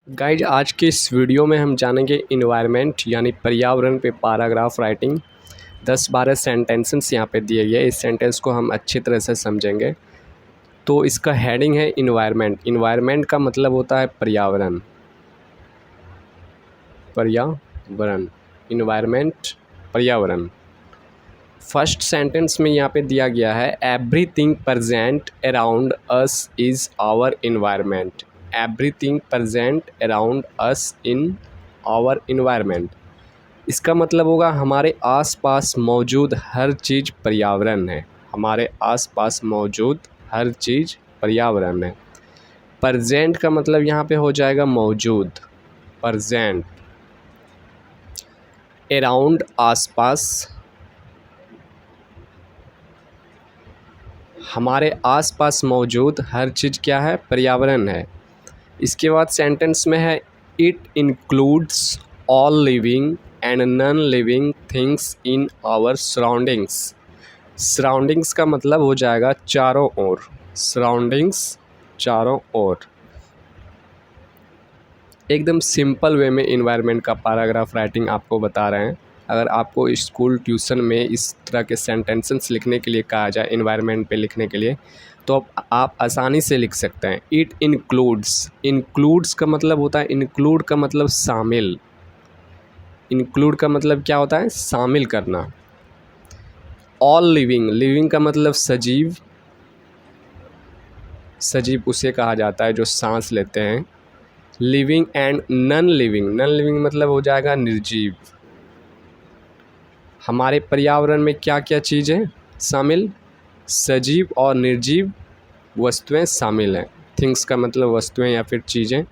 Guys आज के इस वीडियो में हम जानेंगे इन्वायरमेंट यानी पर्यावरण पे पैराग्राफ राइटिंग। 10-12 सेंटेंसेस यहाँ पे दिए गए। इस सेंटेंस को हम अच्छी तरह से समझेंगे। तो इसका हेडिंग है इन्वायरमेंट। इन्वायरमेंट का मतलब होता है पर्यावरण। पर्यावरण, इन्वायरमेंट, पर्यावरण। फर्स्ट सेंटेंस में यहाँ पे दिया गया है everything present around us is our environment. Everything present around us in our environment. इसका मतलब होगा हमारे आसपास मौजूद हर चीज़ पर्यावरण है। हमारे आसपास मौजूद हर चीज़ पर्यावरण है। प्रेजेंट का मतलब यहाँ पे हो जाएगा मौजूद, प्रेजेंट। अराउंड, आसपास। हमारे आसपास मौजूद हर चीज़ क्या है? पर्यावरण है। इसके बाद सेंटेंस में है it includes all living and non living things in our surroundings. Surroundings का मतलब हो जाएगा चारों ओर। सराउंडिंग्स, चारों ओर। एकदम सिंपल वे में इन्वायरमेंट का पैराग्राफ राइटिंग आपको बता रहे हैं। अगर आपको स्कूल ट्यूशन में इस तरह के सेंटेंसेस लिखने के लिए कहा जाए इन्वायरमेंट पे लिखने के लिए, तो आप आसानी से लिख सकते हैं। इट इंक्लूड्स, इंक्लूड्स का मतलब होता है, इंक्लूड का मतलब शामिल। इंक्लूड का मतलब क्या होता है? शामिल करना। ऑल लिविंग, लिविंग का मतलब सजीव। सजीव उसे कहा जाता है जो सांस लेते हैं। Living and non living, non living मतलब हो जाएगा निर्जीव। हमारे पर्यावरण में क्या क्या चीज़ें शामिल? सजीव और निर्जीव वस्तुएं शामिल हैं। थिंग्स का मतलब वस्तुएं या फिर चीज़ें।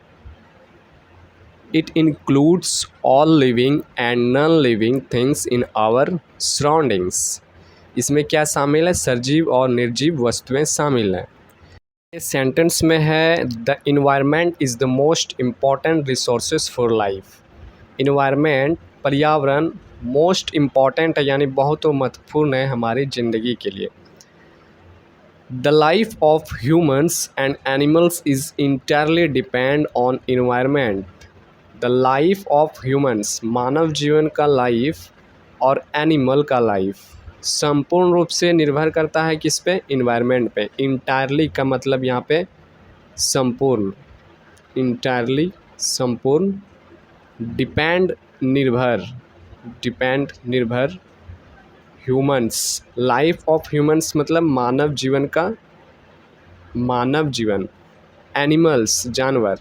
It includes all living and non living things in our surroundings. इसमें क्या शामिल है? सजीव और निर्जीव वस्तुएं शामिल हैं। इस सेंटेंस में है the environment is the most important resources for life. Environment, पर्यावरण मोस्ट इम्पॉर्टेंट है यानी बहुत महत्वपूर्ण है हमारी ज़िंदगी के लिए। The life of humans and animals is entirely depend on environment. The life of humans, मानव जीवन का लाइफ, और एनिमल का लाइफ संपूर्ण रूप से निर्भर करता है किस पे? इन्वायरमेंट पे। इंटायरली का मतलब यहाँ पे संपूर्ण, इंटायरली संपूर्ण। डिपेंड निर्भर, डिपेंड निर्भर। ह्यूमन्स, लाइफ ऑफ ह्यूमन्स मतलब मानव जीवन का, मानव जीवन। एनिमल्स, जानवर।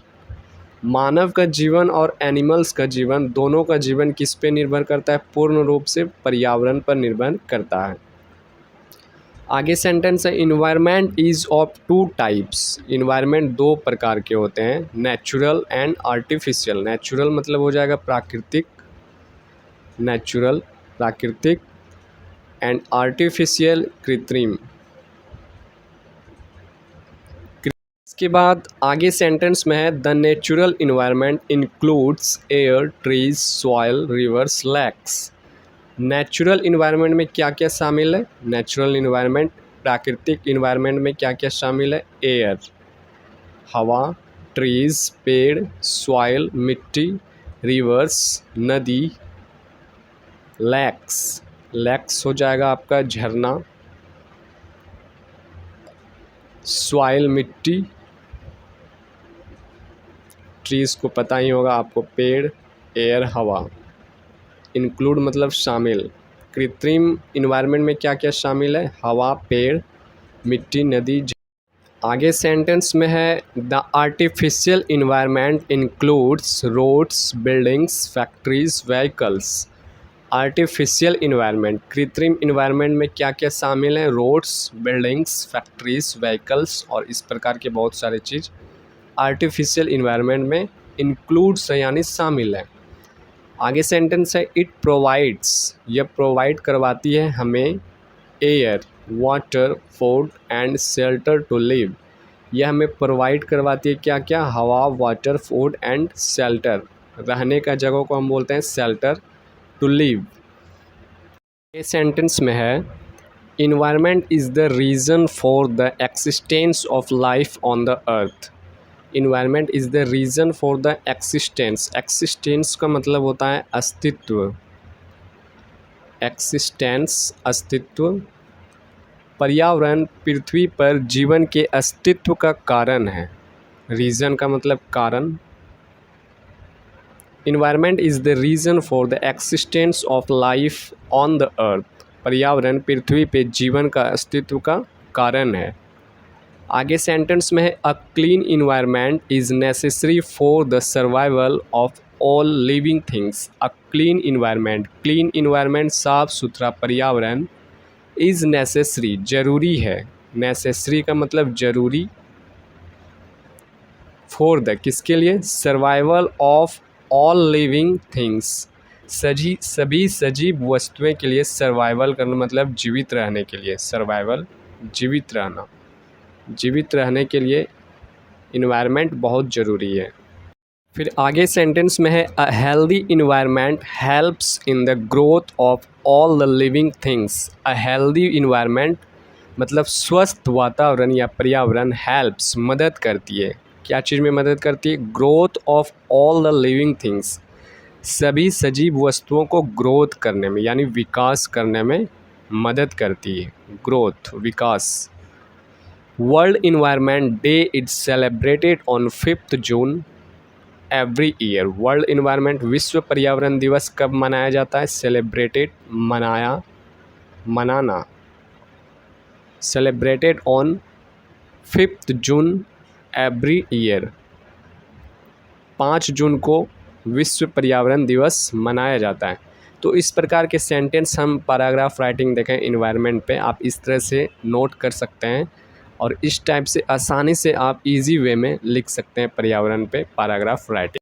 मानव का जीवन और एनिमल्स का जीवन, दोनों का जीवन किस पे निर्भर करता है? पूर्ण रूप से पर्यावरण पर निर्भर करता है। आगे सेंटेंस है environment is of two types. Environment दो प्रकार के होते हैं, नेचुरल एंड आर्टिफिशियल। नेचुरल मतलब हो जाएगा प्राकृतिक, नेचुरल प्राकृतिक, एंड आर्टिफिशियल कृत्रिम। इसके बाद आगे सेंटेंस में है the natural environment includes air, trees, soil, rivers, lakes. Natural environment में क्या क्या शामिल है? नेचुरल इन्वायरमेंट, प्राकृतिक इन्वायरमेंट में क्या क्या शामिल है? एयर, हवा, ट्रीज, पेड़, सॉइल, मिट्टी, रिवर्स, नदी, लेक्स, लेक्स हो जाएगा आपका झरना, सॉइल मिट्टी, ट्रीज़ को पता ही होगा आपको, पेड़, एयर, हवा। इंक्लूड मतलब शामिल। कृत्रिम इन्वायरमेंट में क्या क्या शामिल है? हवा, पेड़, मिट्टी, नदी। आगे सेंटेंस में है the artificial environment includes roads, buildings, factories, vehicles. Artificial environment, कृत्रिम इन्वायरमेंट में क्या क्या शामिल है? रोड्स, बिल्डिंग्स, फैक्ट्रीज, व्हीकल्स और इस प्रकार के बहुत सारे चीज़ आर्टिफिशियल इन्वायरमेंट में इंक्लूड्स है यानी शामिल है। आगे सेंटेंस है इट प्रोवाइड्स, यह प्रोवाइड करवाती है हमें air, water, food and shelter to live. यह हमें प्रोवाइड करवाती है क्या क्या? हवा, वाटर, फूड एंड शेल्टर। रहने का जगह को हम बोलते हैं शेल्टर, टू लिव। ये सेंटेंस में है environment is the reason for the existence of life on the earth. Environment is the reason for the existence. Existence का मतलब होता है अस्तित्व। एक्सिस्टेंस अस्तित्व। पर्यावरण पृथ्वी पर जीवन के अस्तित्व का कारण है। रीज़न का मतलब कारण। Environment is the reason for the existence of life on the earth. पर्यावरण पृथ्वी पे जीवन का अस्तित्व का कारण है। आगे सेंटेंस में है a clean environment is necessary for the survival of all living things. A clean environment, clean environment साफ सुथरा पर्यावरण, इज़ नेसेसरी जरूरी है। नेसेसरी का मतलब जरूरी। फॉर द किसके लिए? Survival of all living things, सभी सजीव वस्तुएं के लिए। सर्वाइवल करना मतलब जीवित रहने के लिए। सर्वाइवल जीवित रहना, जीवित रहने के लिए इन्वायरमेंट बहुत ज़रूरी है। फिर आगे सेंटेंस में है a healthy environment helps in the growth of all the living things. A healthy environment मतलब स्वस्थ वातावरण या पर्यावरण, हेल्प्स मदद करती है। क्या चीज़ में मदद करती है? Growth of all the living things, सभी सजीव वस्तुओं को ग्रोथ करने में यानी विकास करने में मदद करती है। Growth, Vikas. World environment day is celebrated on 5 June every year. World environment विश्व पर्यावरण दिवस कब मनाया जाता है? सेलिब्रेटेड मनाया, मनाना। Celebrated on 5 June every year. 5 जून को विश्व पर्यावरण दिवस मनाया जाता है। तो इस प्रकार के सेंटेंस हम पैराग्राफ राइटिंग देखें इन्वायरमेंट पे, आप इस तरह से नोट कर सकते हैं और इस टाइप से आसानी से आप इजी वे में लिख सकते हैं पर्यावरण पे पैराग्राफ राइटिंग।